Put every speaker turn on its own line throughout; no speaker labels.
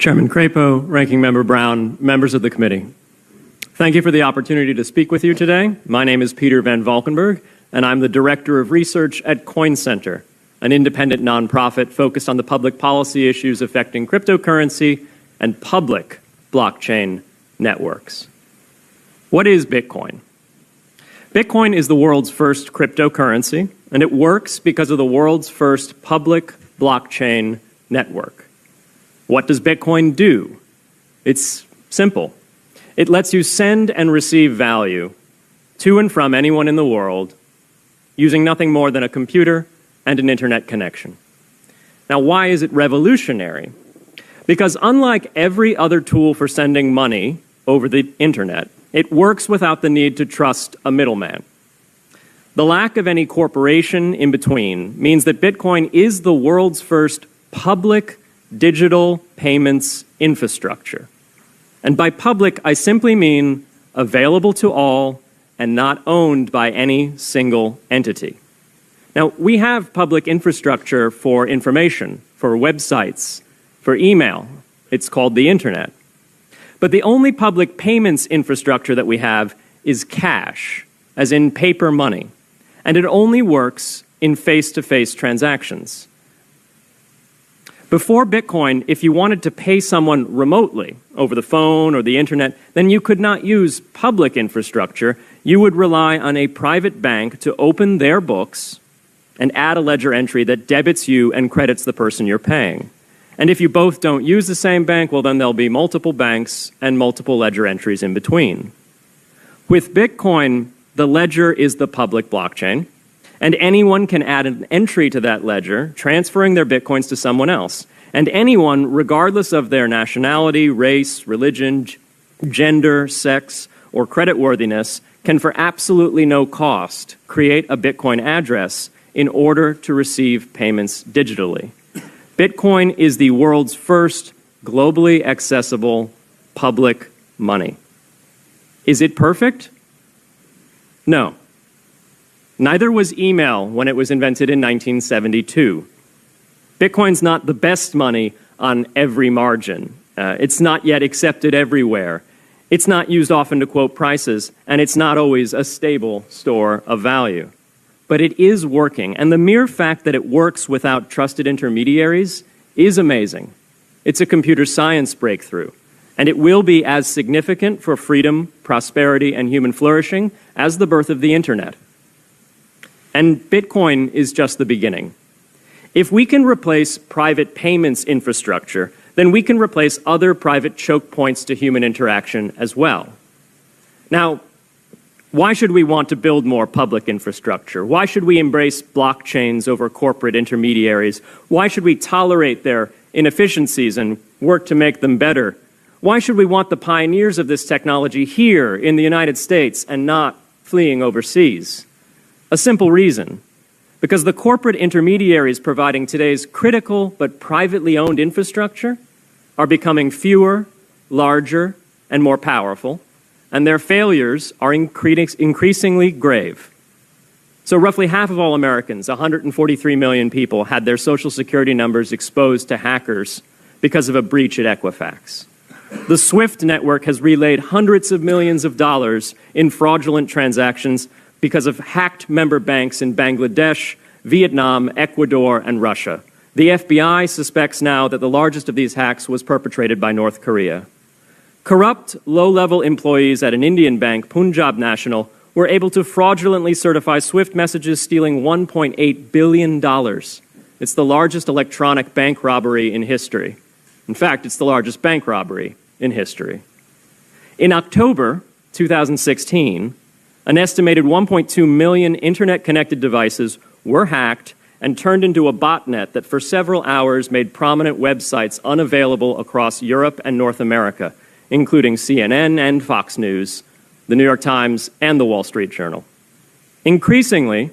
Chairman Crapo, Ranking Member Brown, members of the committee. Thank you for the opportunity to speak with you today. My name is Peter Van Valkenburgh, and I'm the Director of Research at Coin Center, an independent nonprofit focused on the public policy issues affecting cryptocurrency and public blockchain networks. What is Bitcoin? Bitcoin is the world's first cryptocurrency, and it works because of the world's first public blockchain network. What does Bitcoin do? It's simple. It lets you send and receive value to and from anyone in the world using nothing more than a computer and an internet connection. Now, why is it revolutionary? Because unlike every other tool for sending money over the internet, it works without the need to trust a middleman. The lack of any corporation in between means that Bitcoin is the world's first public digital payments infrastructure. And by public, I simply mean available to all and not owned by any single entity. Now, we have public infrastructure for information, for websites, for email. It's called the internet. But the only public payments infrastructure that we have is cash, as in paper money. And it only works in face-to-face transactions. Before Bitcoin, if you wanted to pay someone remotely over the phone or the internet, then you could not use public infrastructure. You would rely on a private bank to open their books and add a ledger entry that debits you and credits the person you're paying. And if you both don't use the same bank, well, then there'll be multiple banks and multiple ledger entries in between. With Bitcoin, the ledger is the public blockchain, and anyone can add an entry to that ledger, transferring their Bitcoins to someone else. And anyone, regardless of their nationality, race, religion, gender, sex, or creditworthiness, can for absolutely no cost create a Bitcoin address in order to receive payments digitally. Bitcoin is the world's first globally accessible public money. Is it perfect? No. Neither was email when it was invented in 1972. Bitcoin's not the best money on every margin. It's not yet accepted everywhere. It's not used often to quote prices, and it's not always a stable store of value. But it is working, and the mere fact that it works without trusted intermediaries is amazing. It's a computer science breakthrough, and it will be as significant for freedom, prosperity, and human flourishing as the birth of the internet. And Bitcoin is just the beginning. If we can replace private payments infrastructure, then we can replace other private choke points to human interaction as well. Now, why should we want to build more public infrastructure? Why should we embrace blockchains over corporate intermediaries? Why should we tolerate their inefficiencies and work to make them better? Why should we want the pioneers of this technology here in the United States and not fleeing overseas? A simple reason. Because the corporate intermediaries providing today's critical but privately owned infrastructure are becoming fewer, larger, and more powerful, and their failures are increasingly grave. So roughly half of all Americans, 143 million people, had their Social Security numbers exposed to hackers because of a breach at Equifax. The SWIFT network has relayed hundreds of millions of dollars in fraudulent transactions because of hacked member banks in Bangladesh, Vietnam, Ecuador, and Russia. The FBI suspects now that the largest of these hacks was perpetrated by North Korea. Corrupt, low-level employees at an Indian bank, Punjab National, were able to fraudulently certify SWIFT messages, stealing $1.8 billion. It's the largest electronic bank robbery in history. In fact, it's the largest bank robbery in history. In October 2016, an estimated 1.2 million internet-connected devices were hacked and turned into a botnet that for several hours made prominent websites unavailable across Europe and North America, including CNN and Fox News, the New York Times, and the Wall Street Journal. Increasingly,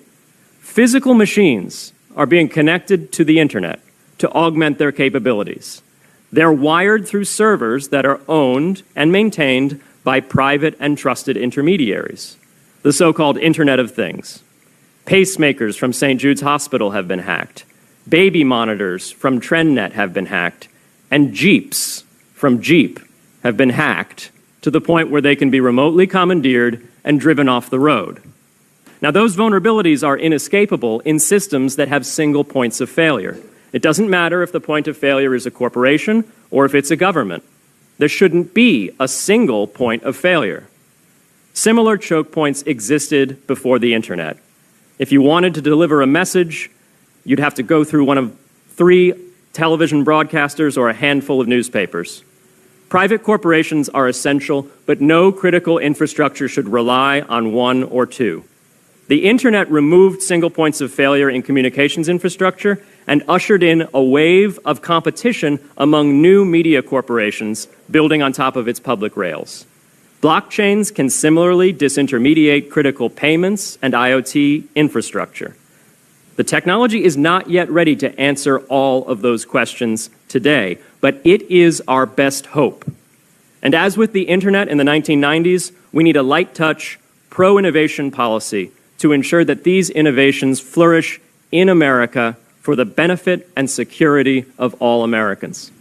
physical machines are being connected to the internet to augment their capabilities. They're wired through servers that are owned and maintained by private and trusted intermediaries, the so-called Internet of Things. Pacemakers from St. Jude's Hospital have been hacked. Baby monitors from TrendNet have been hacked. And Jeeps from Jeep have been hacked to the point where they can be remotely commandeered and driven off the road. Now, those vulnerabilities are inescapable in systems that have single points of failure. It doesn't matter if the point of failure is a corporation or if it's a government. There shouldn't be a single point of failure. Similar choke points existed before the internet. If you wanted to deliver a message, you'd have to go through one of 3 television broadcasters or a handful of newspapers. Private corporations are essential, but no critical infrastructure should rely on 1 or 2. The internet removed single points of failure in communications infrastructure and ushered in a wave of competition among new media corporations building on top of its public rails. Blockchains can similarly disintermediate critical payments and IoT infrastructure. The technology is not yet ready to answer all of those questions today, but it is our best hope. And as with the internet in the 1990s, we need a light-touch, pro-innovation policy to ensure that these innovations flourish in America for the benefit and security of all Americans.